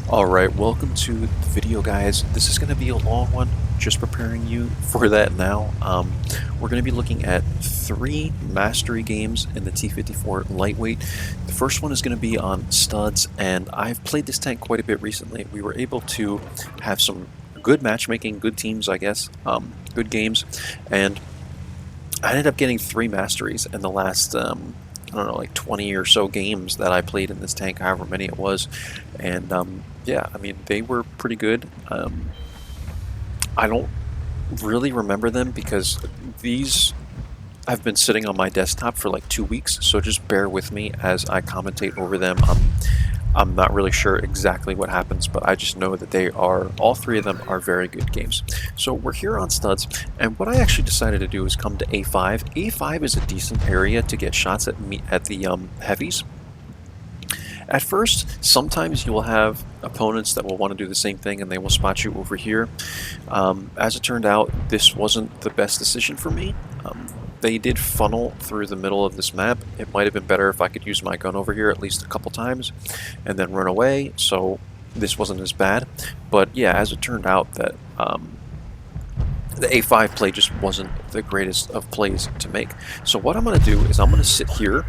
Alright, welcome to the video, guys. This is going to be a long one, just preparing you for that now. We're going to be looking at 3 mastery games in the T54 lightweight. The first one is going to be on studs, and I've played this tank quite a bit recently. We were able to have some good matchmaking, good teams, I guess, good games, and I ended up getting 3 masteries in the last I don't know, like 20 or so games that I played in this tank, however many it was. And yeah, I mean, they were pretty good. I don't really remember them because these have been sitting on my desktop for like 2 weeks, so just bear with me as I commentate over them. I'm not really sure exactly what happens, but I just know that they are, all 3 of them are very good games. So we're here on studs, and what I actually decided to do is come to A5. A5 is a decent area to get shots at the heavies. At first, sometimes you will have opponents that will want to do the same thing and they will spot you over here. As it turned out, this wasn't the best decision for me. They did funnel through the middle of this map. It might have been better if I could use my gun over here at least a couple times and then run away, so this wasn't as bad. But yeah, as it turned out, that the A5 play just wasn't the greatest of plays to make. So what I'm going to do is I'm going to sit here,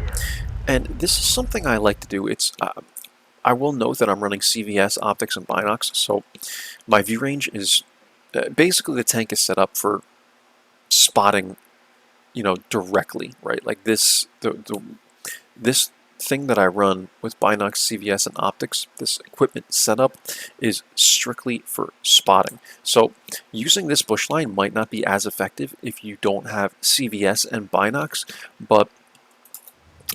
and this is something I like to do. It's I will note that I'm running CVS, optics, and binocs, so my view range is basically the tank is set up for spotting, you know, directly, right? Like this, this thing that I run with binocs, CVS, and optics, this equipment setup is strictly for spotting. So using this bush line might not be as effective if you don't have CVS and binocs, but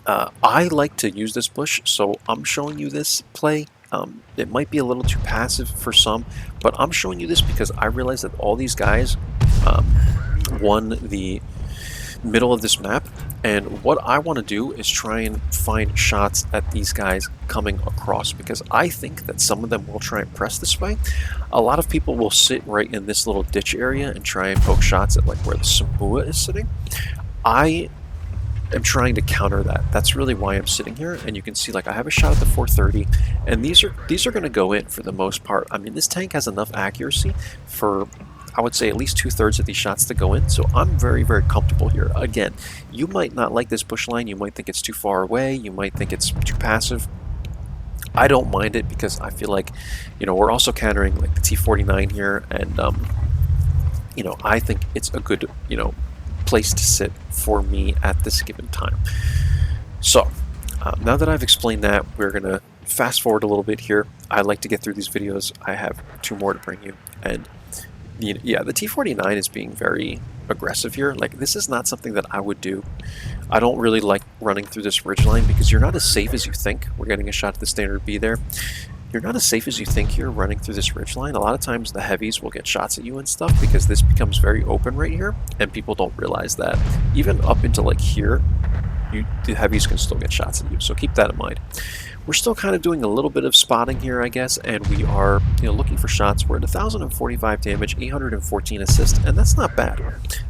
I like to use this bush, so I'm showing you this play. It might be a little too passive for some, but I'm showing you this because I realize that all these guys won the middle of this map, and what I want to do is try and find shots at these guys coming across, because I think that some of them will try and press this way. A lot of people will sit right in this little ditch area and try and poke shots at like where the Samua is sitting. I am trying to counter that. That's really why I'm sitting here, and you can see like I have a shot at the 430, and these are going to go in for the most part. I mean, this tank has enough accuracy for, I would say, at least 2/3 of these shots to go in, so I'm very, very comfortable here. Again, you might not like this bush line, you might think it's too far away, you might think it's too passive. I don't mind it because I feel like, you know, we're also countering like the T49 here, and you know, I think it's a good, you know, place to sit for me at this given time. So now that I've explained that, we're gonna fast forward a little bit here. I like to get through these videos. I have 2 more to bring you, and yeah, the T49 is being very aggressive here. Like, this is not something that I would do. I don't really like running through this ridgeline because you're not as safe as you think. We're getting a shot at the standard B there. You're not as safe as you think here running through this ridgeline. A lot of times the heavies will get shots at you and stuff because this becomes very open right here, and people don't realize that. Even up into like here, the heavies can still get shots at you, so keep that in mind. We're still kind of doing a little bit of spotting here, I guess, and we are, you know, looking for shots. We're at 1,045 damage, 814 assist, and that's not bad.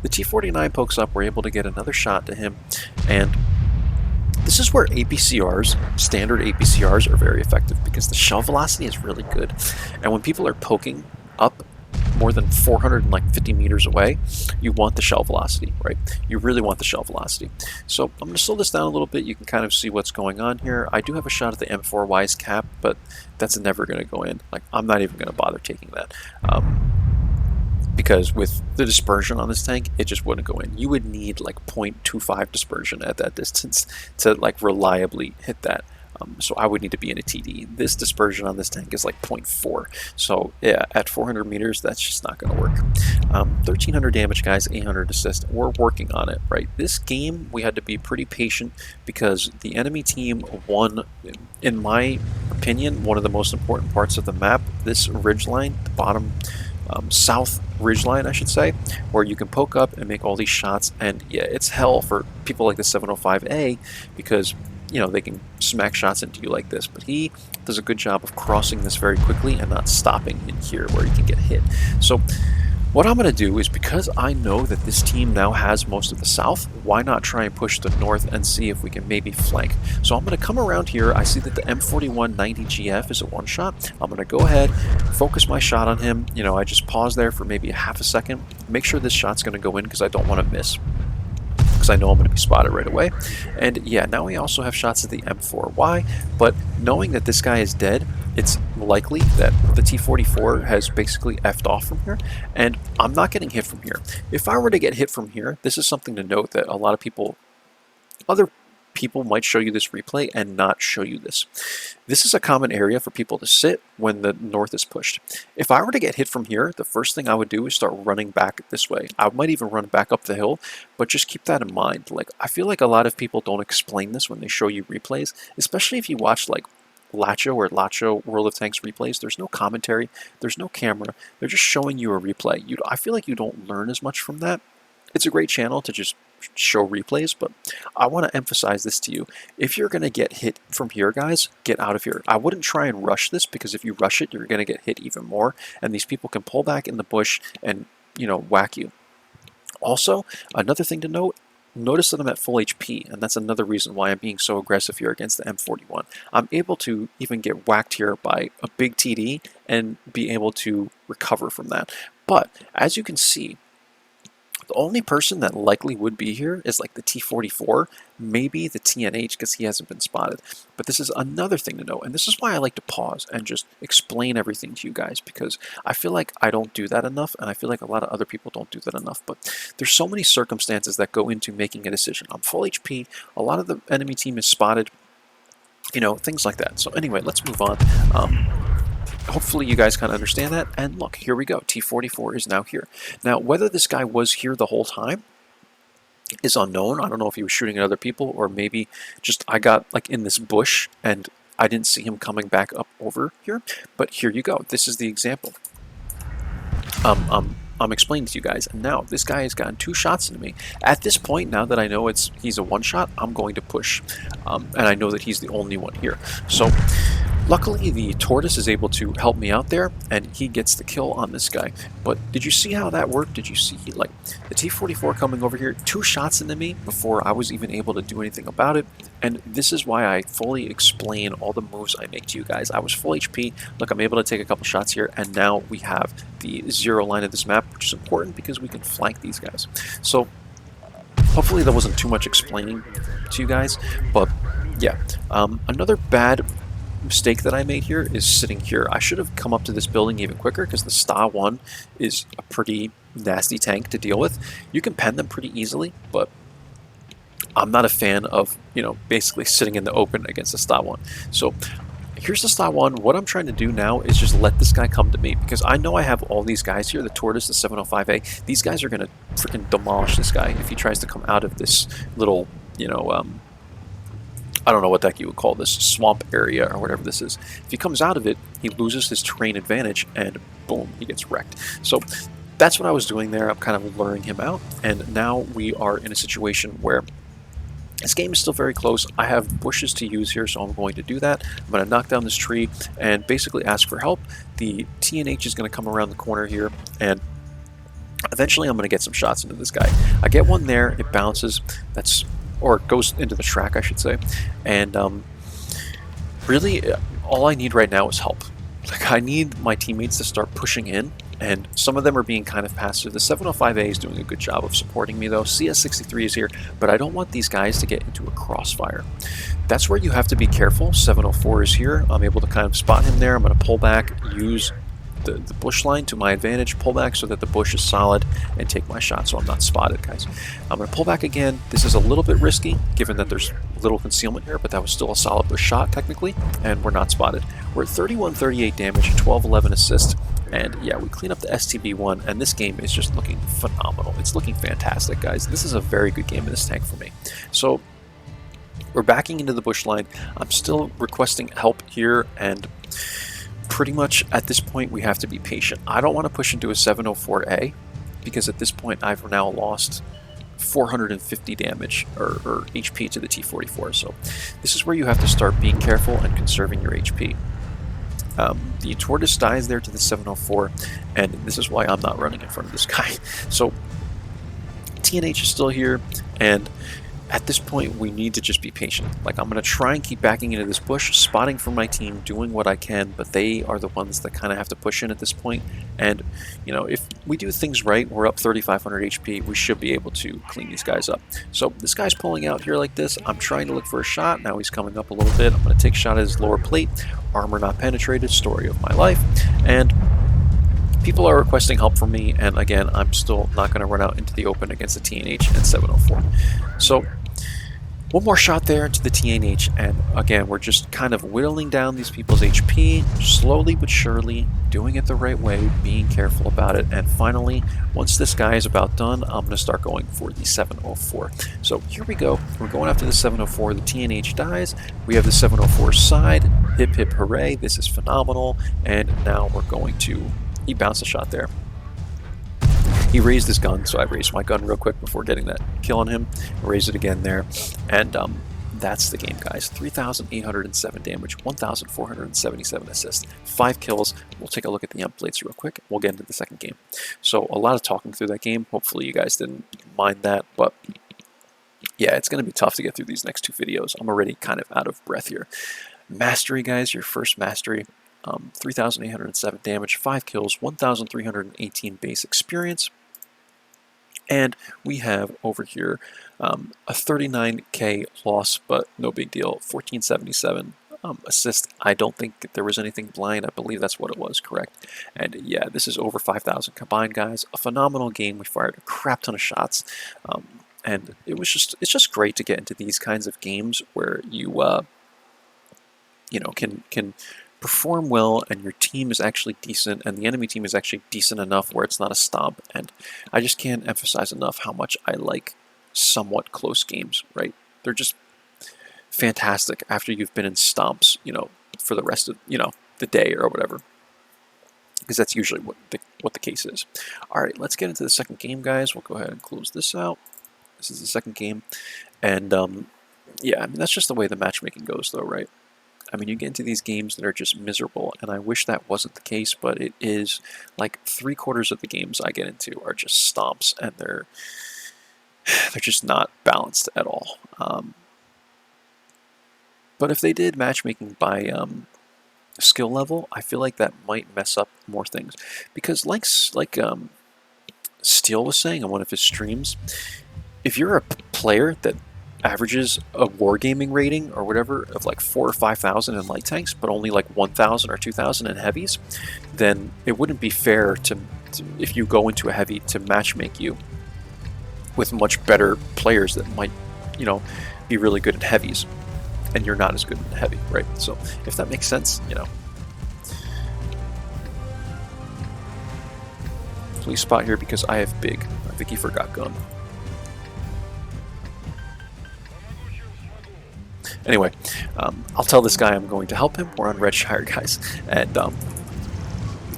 The T49 pokes up, we're able to get another shot to him, and this is where APCRs, standard APCRs, are very effective because the shell velocity is really good, and when people are poking up more than 450 meters away, you want the shell velocity, right? You really want the shell velocity. So I'm going to slow this down a little bit. You can kind of see what's going on here. I do have a shot at the M4 Wise cap, but that's never going to go in. Like, I'm not even going to bother taking that. Because with the dispersion on this tank, it just wouldn't go in. You would need like 0.25 dispersion at that distance to like reliably hit that. So I would need to be in a TD. This dispersion on this tank is like 0.4. So yeah, at 400 meters, that's just not going to work. 1,300 damage, guys, 800 assist. We're working on it, right? This game, we had to be pretty patient because the enemy team won, in my opinion, one of the most important parts of the map, this ridgeline, the bottom south ridgeline, I should say, where you can poke up and make all these shots. And yeah, it's hell for people like the 705A because, you know, they can smack shots into you like this, but he does a good job of crossing this very quickly and not stopping in here where he can get hit. So What I'm going to do is, because I know that this team now has most of the south, why not try and push the north and see if we can maybe flank. So I'm going to come around here. I see that the M41 90 GF is a one-shot. I'm going to go ahead, focus my shot on him. You know, I just pause there for maybe a half a second, make sure this shot's going to go in because I don't want to miss, because I know I'm going to be spotted right away. And yeah, now we also have shots at the M4Y, but knowing that this guy is dead, it's likely that the T-44 has basically effed off from here, and I'm not getting hit from here. If I were to get hit from here, this is something to note that a lot of people, other people might show you this replay and not show you this. This is a common area for people to sit when the north is pushed. If I were to get hit from here, the first thing I would do is start running back this way. I might even run back up the hill, but just keep that in mind. Like, I feel like a lot of people don't explain this when they show you replays, especially if you watch like Lacho World of Tanks replays. There's no commentary, there's no camera, they're just showing you a replay. I feel like you don't learn as much from that. It's a great channel to just show replays, but I want to emphasize this to you. If you're going to get hit from here, guys, get out of here. I wouldn't try and rush this, because if you rush it, you're going to get hit even more, and these people can pull back in the bush and, you know, whack you. Also, another thing to note, notice that I'm at full HP, and that's another reason why I'm being so aggressive here against the M41. I'm able to even get whacked here by a big TD and be able to recover from that. But as you can see, the only person that likely would be here is like the T-44, maybe the TNH, because he hasn't been spotted. But this is another thing to know, and this is why I like to pause and just explain everything to you guys, because I feel like I don't do that enough, and I feel like a lot of other people don't do that enough. But there's so many circumstances that go into making a decision. I'm full HP, a lot of the enemy team is spotted, you know, things like that. So anyway, let's move on. Hopefully you guys kind of understand that, and look, here we go. T-44 is now here. Now, whether this guy was here the whole time is unknown. I don't know if he was shooting at other people, or maybe just I got like in this bush and I didn't see him coming back up over here. But here you go. This is the example. I'm explaining to you guys, and now this guy has gotten 2 shots into me. At this point, now that I know he's a one-shot, I'm going to push, and I know that he's the only one here. So luckily, the tortoise is able to help me out there, and he gets the kill on this guy. But did you see how that worked? Did you see, like, the T-44 coming over here, 2 shots into me before I was even able to do anything about it? And this is why I fully explain all the moves I make to you guys. I was full HP. Look, I'm able to take a couple shots here, and now we have the 0 line of this map, which is important because we can flank these guys. So hopefully that wasn't too much explaining to you guys, but yeah. Another bad mistake that I made here is sitting here. I should have come up to this building even quicker, because the Sta-1 is a pretty nasty tank to deal with. You can pen them pretty easily, but I'm not a fan of, you know, basically sitting in the open against the Sta-1. So here's the Sta-1. What I'm trying to do now is just let this guy come to me, because I know I have all these guys here, the Tortoise, the 705A. These guys are going to freaking demolish this guy if he tries to come out of this little, you know, I don't know what the heck you would call this, swamp area or whatever this is. If he comes out of it, he loses his terrain advantage, and boom, he gets wrecked. So that's what I was doing there. I'm kind of luring him out, and now we are in a situation where this game is still very close. I have bushes to use here, so I'm going to do that. I'm going to knock down this tree and basically ask for help. The TNH is going to come around the corner here, and eventually I'm going to get some shots into this guy. I get one there, it bounces, or it goes into the track, I should say, and really all I need right now is help. Like, I need my teammates to start pushing in, and some of them are being kind of passive. The 705A is doing a good job of supporting me though. CS63 is here, but I don't want these guys to get into a crossfire. That's where you have to be careful. 704 is here. I'm able to kind of spot him there. I'm going to pull back, use the bush line to my advantage, pull back so that the bush is solid, and take my shot so I'm not spotted, guys. I'm going to pull back again. This is a little bit risky given that there's little concealment here, but that was still a solid bush shot technically, and we're not spotted. We're at 3138 damage, 1211 assist, and yeah, we clean up the STB1, and this game is just looking phenomenal. It's looking fantastic, guys. This is a very good game in this tank for me. So we're backing into the bush line. I'm still requesting help here, and pretty much at this point we have to be patient. I don't want to push into a 704A, because at this point I've now lost 450 damage or HP to the T-44. So this is where you have to start being careful and conserving your HP. The tortoise dies there to the 704, and this is why I'm not running in front of this guy. So TNH is still here, and at this point we need to just be patient. Like, I'm going to try and keep backing into this bush, spotting for my team, doing what I can, but they are the ones that kind of have to push in at this point. And, you know, if we do things right, we're up 3,500 HP, we should be able to clean these guys up. So this guy's pulling out here like this. I'm trying to look for a shot. Now he's coming up a little bit. I'm going to take a shot at his lower plate. Armor not penetrated, story of my life. And people are requesting help from me, and again, I'm still not going to run out into the open against the TNH and 704. So one more shot there into the TNH, and again, we're just kind of whittling down these people's HP, slowly but surely, doing it the right way, being careful about it, and finally, once this guy is about done, I'm going to start going for the 704. So here we go, we're going after the 704, the TNH dies, we have the 704 side, hip hip hooray, this is phenomenal, and now we're going to, he bounced a shot there. He raised his gun, so I raised my gun real quick before getting that kill on him. Raised it again there, and that's the game, guys. 3,807 damage, 1,477 assists, 5 kills. We'll take a look at the end plates real quick. We'll get into the second game. So a lot of talking through that game. Hopefully you guys didn't mind that, but yeah, it's going to be tough to get through these next two videos. I'm already kind of out of breath here. Mastery, guys, your first mastery. 3,807 damage, 5 kills, 1,318 base experience. And we have over here a 39k loss, but no big deal. 1477 assist. I don't think there was anything blind. I believe that's what it was, correct? And yeah, this is over 5,000 combined, guys. A phenomenal game. We fired a crap ton of shots, and it's just great to get into these kinds of games where you you know, can perform well, and your team is actually decent, and the enemy team is actually decent enough where it's not a stomp. And I just can't emphasize enough how much I like somewhat close games, right? They're just fantastic after you've been in stomps, you know, for the rest of, you know, the day or whatever, because that's usually what the case is. All right, let's get into the second game, guys. We'll go ahead and close this out. This is the second game, and yeah, I mean, that's just the way the matchmaking goes, though, right? I mean, you get into these games that are just miserable, and I wish that wasn't the case, but it is. Like, 3/4 of the games I get into are just stomps, and they're just not balanced at all. But if they did matchmaking by skill level, I feel like that might mess up more things, because like Steele was saying on one of his streams, if you're a player that averages a wargaming rating or whatever of like 4,000 or 5,000 in light tanks, but only like 1,000 or 2,000 in heavies, then it wouldn't be fair to if you go into a heavy to matchmake you with much better players that might, you know, be really good in heavies, and you're not as good in heavy, right? So if that makes sense, you know. Please spot here because I have big. I think he forgot gun. Anyway, I'll tell this guy I'm going to help him. We're on Red Shire, guys. And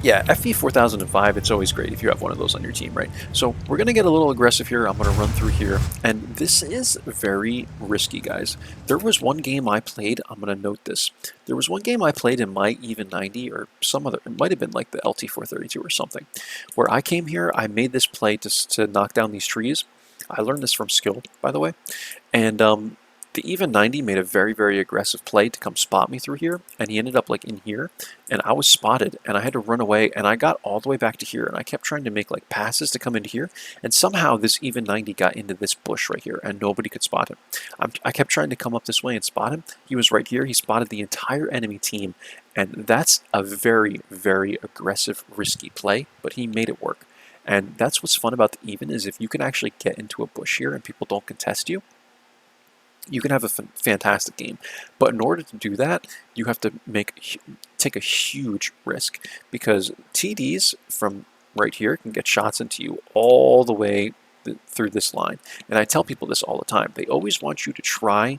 yeah, FV 4005, it's always great if you have one of those on your team, right? So we're going to get a little aggressive here. I'm going to run through here. And this is very risky, guys. There was one game I played, I'm going to note this. There was one game I played in my even 90 or some other, it might have been like the LT432 or something, where I came here, I made this play to knock down these trees. I learned this from skill, by the way. And the even 90 made a very, very aggressive play to come spot me through here, and he ended up like in here, and I was spotted, and I had to run away, and I got all the way back to here, and I kept trying to make like passes to come into here, and somehow this even 90 got into this bush right here, and nobody could spot him. I kept trying to come up this way and spot him. He was right here. He spotted the entire enemy team, and that's a very, very aggressive, risky play, but he made it work. And that's what's fun about the even, is if you can actually get into a bush here and people don't contest you, you can have a fantastic game. But in order to do that, you have to take a huge risk, because TDs from right here can get shots into you all the way through this line. And I tell people this all the time. They always want you to try,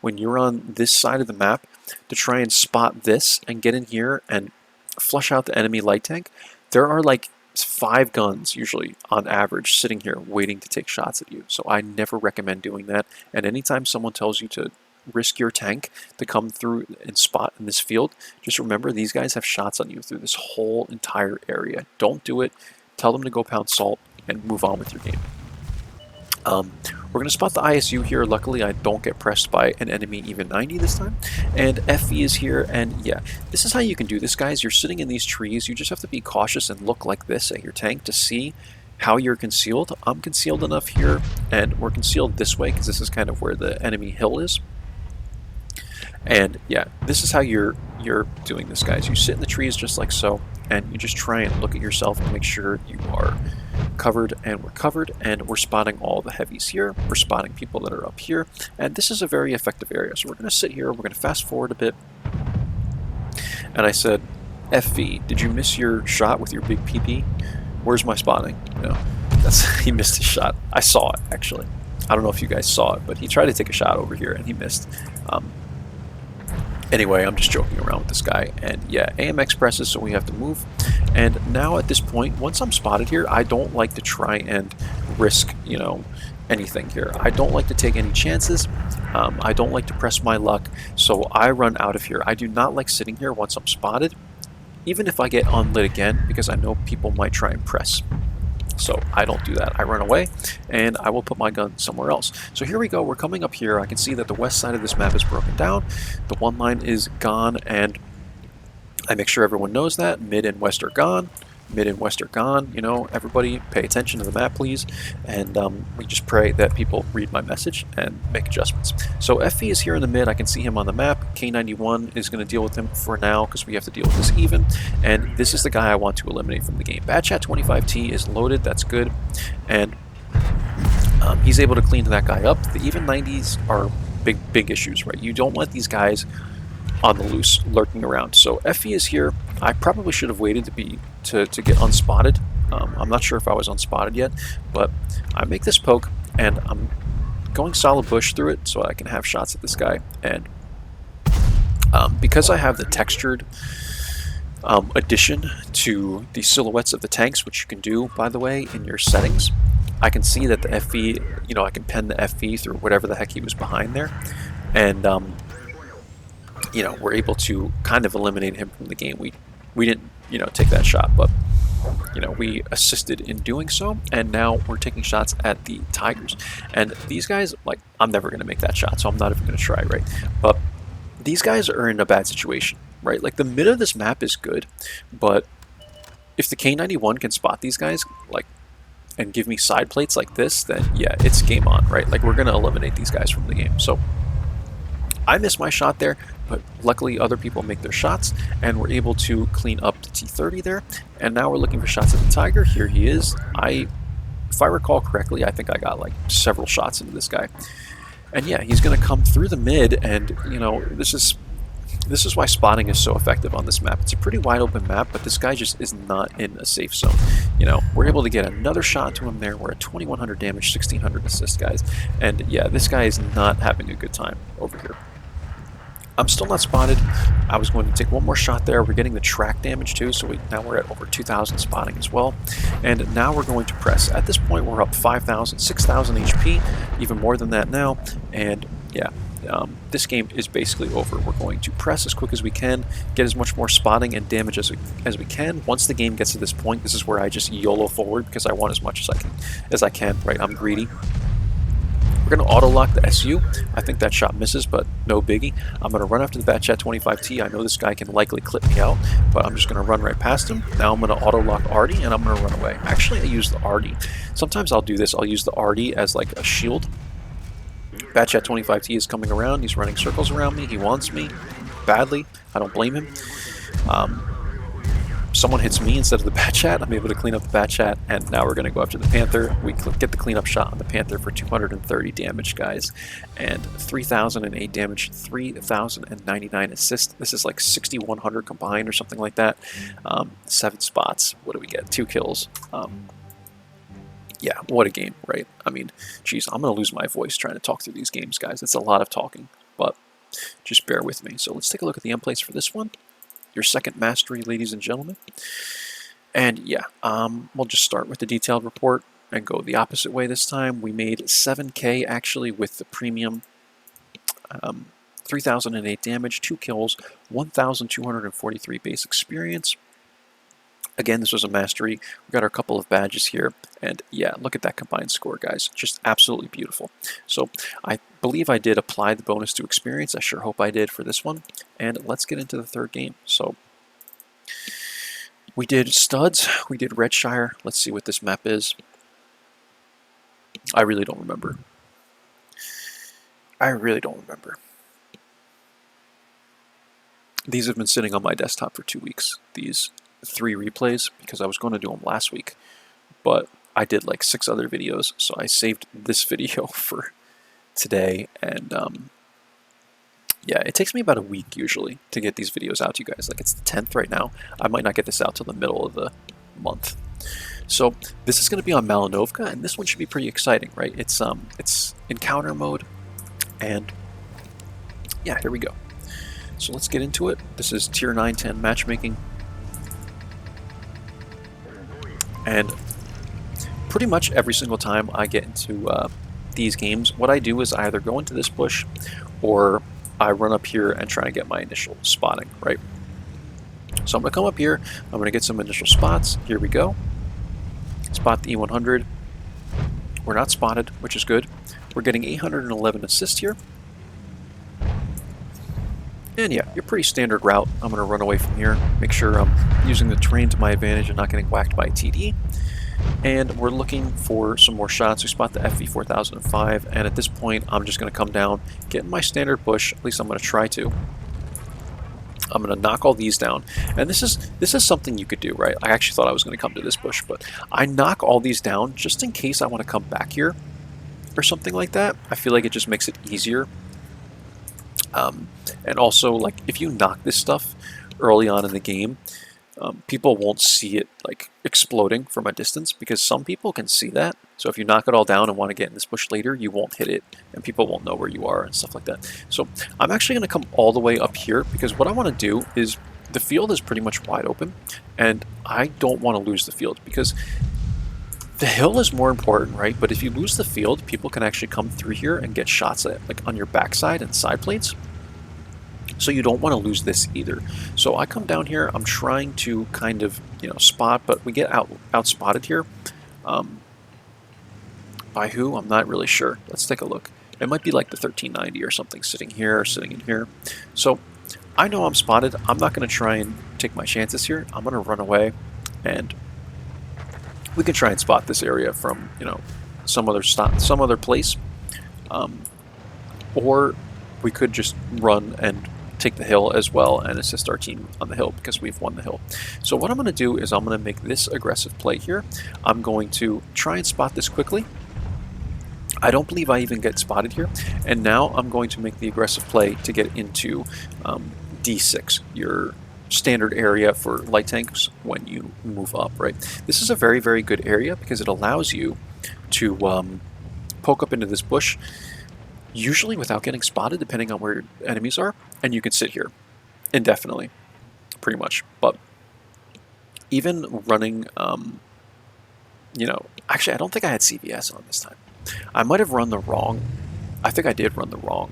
when you're on this side of the map, to try and spot this and get in here and flush out the enemy light tank. There are like 5 guns usually on average sitting here waiting to take shots at you, so I never recommend doing that. And anytime someone tells you to risk your tank to come through and spot in this field, just remember these guys have shots on you through this whole entire area. Don't do it. Tell them to go pound salt and move on with your game. We're going to spot the ISU here. Luckily, I don't get pressed by an enemy even 90 this time. And FV is here, and yeah, this is how you can do this, guys. You're sitting in these trees. You just have to be cautious and look like this at your tank to see how you're concealed. I'm concealed enough here, and we're concealed this way because this is kind of where the enemy hill is. And yeah, this is how you're doing this, guys. You sit in the trees just like so, and you just try and look at yourself and make sure you are covered, and we're covered, and we're spotting all the heavies here. We're spotting people that are up here, and this is a very effective area. So we're going to sit here, we're going to fast forward a bit, and I said, FV, did you miss your shot with your big PP? Where's my spotting? No, he missed his shot. I saw it, actually. I don't know if you guys saw it, but he tried to take a shot over here, and he missed. Anyway, I'm just joking around with this guy, and yeah, AMX presses, so we have to move. And now at this point, once I'm spotted here, I don't like to try and risk, you know, anything here. I don't like to take any chances. I don't like to press my luck, so I run out of here. I do not like sitting here once I'm spotted, even if I get unlit again, because I know people might try and press. So I don't do that. I run away, and I will put my gun somewhere else. So here we go. We're coming up here. I can see that the west side of this map is broken down. The one line is gone, and I make sure everyone knows that. Mid and west are gone. Mid and west are gone. You know, everybody pay attention to the map, please. And we just pray that people read my message and make adjustments. So FV is here in the mid. I can see him on the map. K91 is going to deal with him for now because we have to deal with this even. And this is the guy I want to eliminate from the game. Badchat 25T is loaded. That's good. And he's able to clean that guy up. The even 90s are big issues, right? You don't want these guys on the loose lurking around. So FV is here. I probably should have waited to get unspotted. I'm not sure if I was unspotted yet, but I make this poke, and I'm going solid bush through it so I can have shots at this guy. And because I have the textured addition to the silhouettes of the tanks, which you can do, by the way, in your settings, I can see that the FV, you know, I can pen the FV through whatever the heck he was behind there, and you know, we're able to kind of eliminate him from the game. We didn't, you know, take that shot, but you know, we assisted in doing so, and now we're taking shots at the Tigers. And these guys, like, I'm never going to make that shot, so I'm not even going to try, right? But these guys are in a bad situation, right? Like, the mid of this map is good, but if the K91 can spot these guys, like, and give me side plates like this, then yeah, it's game on, right? Like, we're going to eliminate these guys from the game. So I missed my shot there, but luckily other people make their shots, and we're able to clean up the T30 there. And now we're looking for shots at the Tiger. Here he is. If I recall correctly, I think I got like several shots into this guy. And yeah, he's going to come through the mid, and you know, this is why spotting is so effective on this map. It's a pretty wide open map, but this guy just is not in a safe zone. You know, we're able to get another shot to him there. We're at 2100 damage, 1600 assist, guys. And yeah, this guy is not having a good time over here. I'm still not spotted. I was going to take one more shot there. We're getting the track damage too, so now we're at over 2,000 spotting as well. And now we're going to press. At this point, we're up 5,000, 6,000 HP, even more than that now. And yeah, this game is basically over. We're going to press as quick as we can, get as much more spotting and damage as we can. Once the game gets to this point, this is where I just YOLO forward because I want as much as I can. Right? I'm greedy. We're going to auto-lock the SU. I think that shot misses, but no biggie. I'm going to run after the Batchat 25T. I know this guy can likely clip me out, but I'm just going to run right past him. Now I'm going to auto-lock Artie, and I'm going to run away. Actually, I use the Artie. Sometimes I'll do this. I'll use the Artie as like a shield. Batchat 25T is coming around. He's running circles around me. He wants me badly. I don't blame him. Someone hits me instead of the Batchat. I'm able to clean up the Batchat, and now we're going to go after the Panther. We get the cleanup shot on the Panther for 230 damage, guys, and 3,008 damage, 3,099 assist. This is like 6,100 combined or something like that. 7 spots. What do we get? 2 kills. Yeah, what a game, right? I mean, geez, I'm going to lose my voice trying to talk through these games, guys. It's a lot of talking, but just bear with me. So let's take a look at the end plates for this one. Your second mastery, ladies and gentlemen. And yeah, we'll just start with the detailed report and go the opposite way this time. We made 7K actually with the premium 3,008 damage, 2 kills, 1,243 base experience. Again, this was a mastery. We got our couple of badges here, and yeah, look at that combined score, guys. Just absolutely beautiful. So I believe I did apply the bonus to experience. I sure hope I did for this one. And let's get into the third game. So we did studs, we did Redshire. Let's see what this map is. I really don't remember. I really don't remember. These have been sitting on my desktop for 2 weeks. These 3 replays, because I was going to do them last week, but I did like 6 other videos, so I saved this video for today. And yeah, it takes me about a week usually to get these videos out to you guys. Like, it's the 10th right now. I might not get this out till the middle of the month. So this is going to be on Malinovka, and this one should be pretty exciting, right? It's encounter mode, and yeah, here we go. So let's get into it. This is tier 9-10 matchmaking. And pretty much every single time I get into these games, what I do is I either go into this bush or I run up here and try and get my initial spotting, right? So I'm going to come up here, I'm going to get some initial spots. Here we go. Spot the E100. We're not spotted, which is good. We're getting 811 assists here. And yeah, your pretty standard route. I'm going to run away from here, make sure I'm using the terrain to my advantage and not getting whacked by TD. And we're looking for some more shots. We spot the FV4005, and at this point, I'm just going to come down, get in my standard bush. At least I'm going to try to. I'm going to knock all these down. And this is something you could do, right? I actually thought I was going to come to this bush, but I knock all these down just in case I want to come back here or something like that. I feel like it just makes it easier. And also, like, if you knock this stuff early on in the game, people won't see it like exploding from a distance, because some people can see that. So if you knock it all down and want to get in this bush later, you won't hit it, and people won't know where you are and stuff like that. So I'm actually going to come all the way up here, because what I want to do is, the field is pretty much wide open, and I don't want to lose the field, because the hill is more important, right? But if you lose the field, people can actually come through here and get shots at, like, on your backside and side plates. So you don't want to lose this either. So I come down here, I'm trying to kind of, you know, spot, but we get outspotted here. By who? I'm not really sure. Let's take a look. It might be like the 1390 or something sitting here or sitting in here. So I know I'm spotted. I'm not going to try and take my chances here. I'm going to run away, and we can try and spot this area from, you know, some other place, or we could just run and take the hill as well and assist our team on the hill, because we've won the hill. So what I'm going to do is I'm going to make this aggressive play here. I'm going to try and spot this quickly. I don't believe I even get spotted here, and now I'm going to make the aggressive play to get into D6, your standard area for light tanks when you move up, right? This is a very, very good area because it allows you to poke up into this bush, usually without getting spotted, depending on where your enemies are, and you can sit here indefinitely, pretty much. But even running, you know, actually, I don't think I had CVS on this time. I might have run the wrong, I think I did run the wrong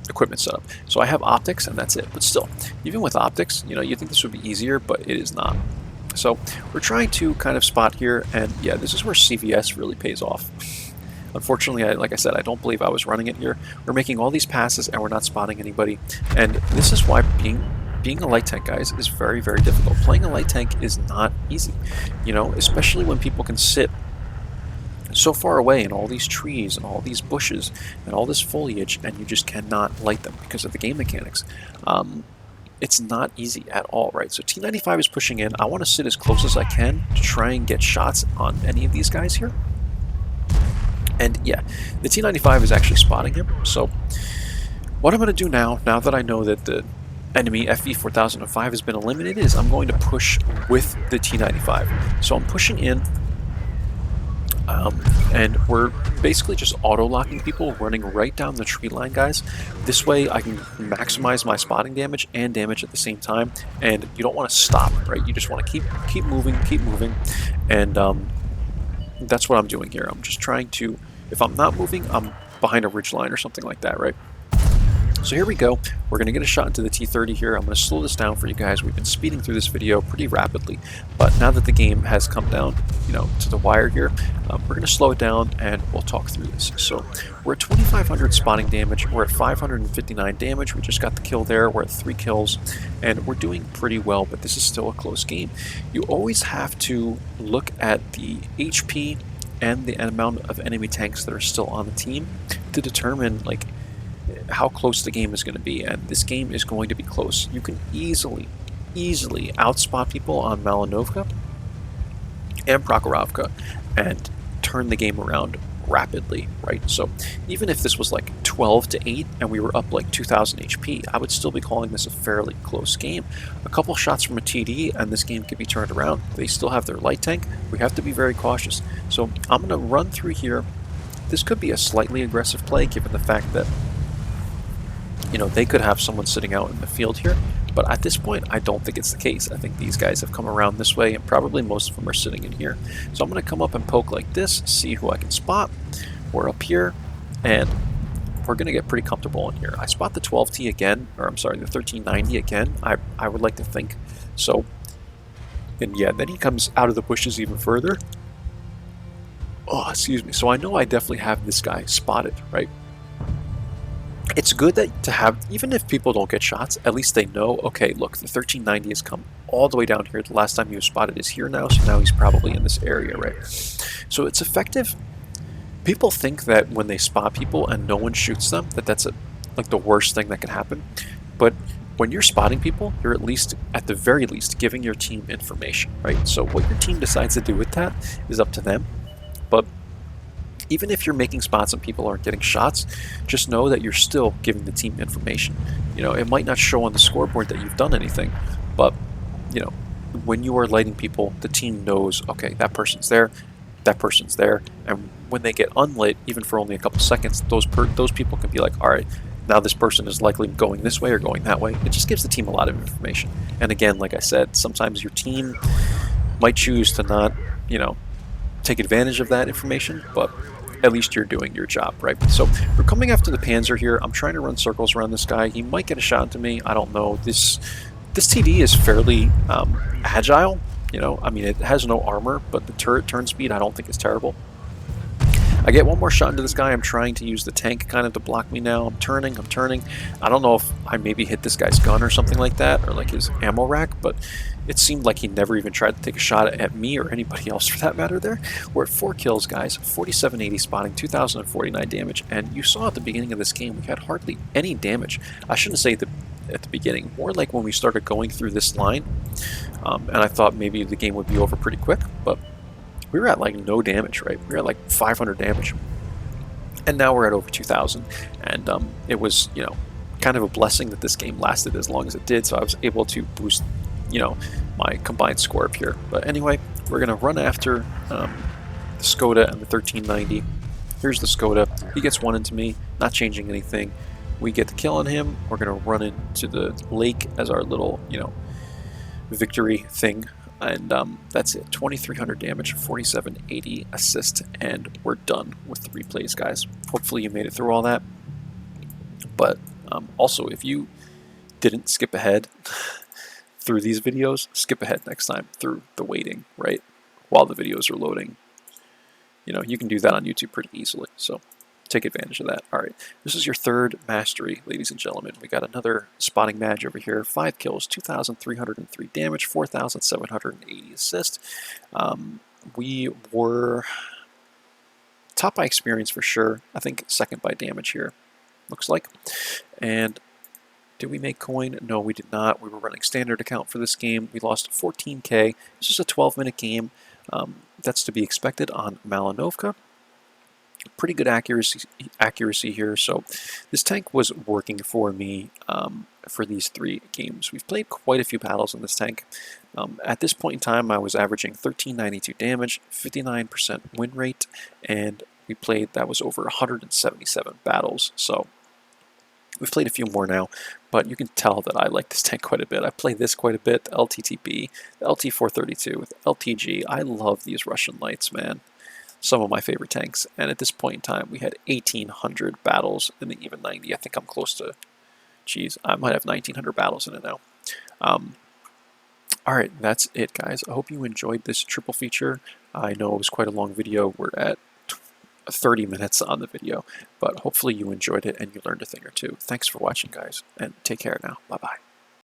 equipment setup. So I have optics, and that's it. But still, even with optics, you know, you think this would be easier, but it is not. So we're trying to kind of spot here, and yeah, this is where CVS really pays off. Unfortunately, like I said, I don't believe I was running it here. We're making all these passes, and we're not spotting anybody. And this is why being a light tank, guys, is very, very difficult. Playing a light tank is not easy, you know, especially when people can sit so far away in all these trees and all these bushes and all this foliage, and you just cannot light them because of the game mechanics. It's not easy at all, right? So T95 is pushing in. I want to sit as close as I can to try and get shots on any of these guys here. And yeah, the T95 is actually spotting him. So what I'm going to do now that I know that the enemy FV4005 has been eliminated, is I'm going to push with the T95. So I'm pushing in, and we're basically just auto-locking people, running right down the tree line, guys. This way I can maximize my spotting damage and damage at the same time, and you don't want to stop, right? You just want to keep moving, and that's what I'm doing here. I'm just trying to, if I'm not moving, I'm behind a ridge line or something like that, right? So here we go. We're going to get a shot into the T30 here. I'm going to slow this down for you guys. We've been speeding through this video pretty rapidly, but now that the game has come down, to the wire here, we're going to slow it down and we'll talk through this. So we're at 2,500 spotting damage. We're at 559 damage. We just got the kill there. We're at 3 kills, and we're doing pretty well, but this is still a close game. You always have to look at the HP and the amount of enemy tanks that are still on the team to determine how close the game is going to be, and this game is going to be close. You can easily outspot people on Malinovka and Prokhorovka and turn the game around rapidly, right? So even if this was like 12 to 8 and we were up like 2,000 HP, I would still be calling this a fairly close game. A couple shots from a TD and this game could be turned around. They still have their light tank. We have to be very cautious. So I'm going to run through here. This could be a slightly aggressive play given the fact that they could have someone sitting out in the field here, but at this point I don't think it's the case. I think these guys have come around this way and probably most of them are sitting in here. So I'm going to come up and poke like this, see who I can spot. We're up here and we're going to get pretty comfortable in here. I spot the 12T again, or I'm sorry, the 1390 again, I would like to think. So, and yeah, then he comes out of the bushes even further. Oh, excuse me. So I know I definitely have this guy spotted, right? It's good to have, even if people don't get shots, at least they know, okay, look, the 1390 has come all the way down here. The last time he was spotted is here now, so now he's probably in this area, right? So it's effective. People think that when they spot people and no one shoots them, that's the worst thing that can happen. But when you're spotting people, you're at the very least, giving your team information, right? So what your team decides to do with that is up to them. But even if you're making spots and people aren't getting shots, just know that you're still giving the team information. It might not show on the scoreboard that you've done anything, but when you are lighting people, the team knows, okay, that person's there, and when they get unlit, even for only a couple seconds, those people can be like, all right, now this person is likely going this way or going that way. It just gives the team a lot of information. And again, like I said, sometimes your team might choose to not, take advantage of that information, but at least you're doing your job, right? So we're coming after the Panzer here. I'm trying to run circles around this guy. He might get a shot into me. I don't know. This TD is fairly agile. I mean, it has no armor, but the turret turn speed I don't think is terrible. I get one more shot into this guy. I'm trying to use the tank kind of to block me now. I'm turning. I don't know if I maybe hit this guy's gun or something like that, or like his ammo rack, but it seemed like he never even tried to take a shot at me or anybody else for that matter there. We're at 4 kills, guys, 4780 spotting, 2049 damage, and you saw at the beginning of this game we had hardly any damage. I shouldn't say at the beginning, more like when we started going through this line, and I thought maybe the game would be over pretty quick, but we were at like no damage, right? We were at like 500 damage. And now we're at over 2,000. And it was, kind of a blessing that this game lasted as long as it did. So I was able to boost, my combined score up here. But anyway, we're going to run after the Skoda and the 1390. Here's the Skoda. He gets one into me, not changing anything. We get the kill on him. We're going to run into the lake as our little, victory thing. And that's it. 2,300 damage, 4,780 assist, and we're done with the replays, guys. Hopefully you made it through all that. But also, if you didn't skip ahead through these videos, skip ahead next time through the waiting, right? While the videos are loading. You can do that on YouTube pretty easily. So take advantage of that. All right, this is your third mastery, ladies and gentlemen. We got another spotting badge over here. 5 kills, 2,303 damage, 4,780 assist. We were top by experience for sure. I think second by damage here, looks like. And did we make coin? No, we did not. We were running standard account for this game. We lost 14K. This is a 12-minute game. That's to be expected on Malinovka. Pretty good accuracy here, so this tank was working for me for these 3 games. We've played quite a few battles in this tank. At this point in time, I was averaging 1392 damage, 59% win rate, and that was over 177 battles. So we've played a few more now, but you can tell that I like this tank quite a bit. I play this quite a bit, the LTTB, the LT432, the LTG. I love these Russian lights, man. Some of my favorite tanks, and at this point in time we had 1,800 battles in the even 90. I think I'm close to Geez, I might have 1,900 battles in it now. Alright, that's it, guys. I hope you enjoyed this triple feature. I know it was quite a long video. We're at 30 minutes on the video, but hopefully you enjoyed it and you learned a thing or two. Thanks for watching, guys, and take care now. Bye-bye.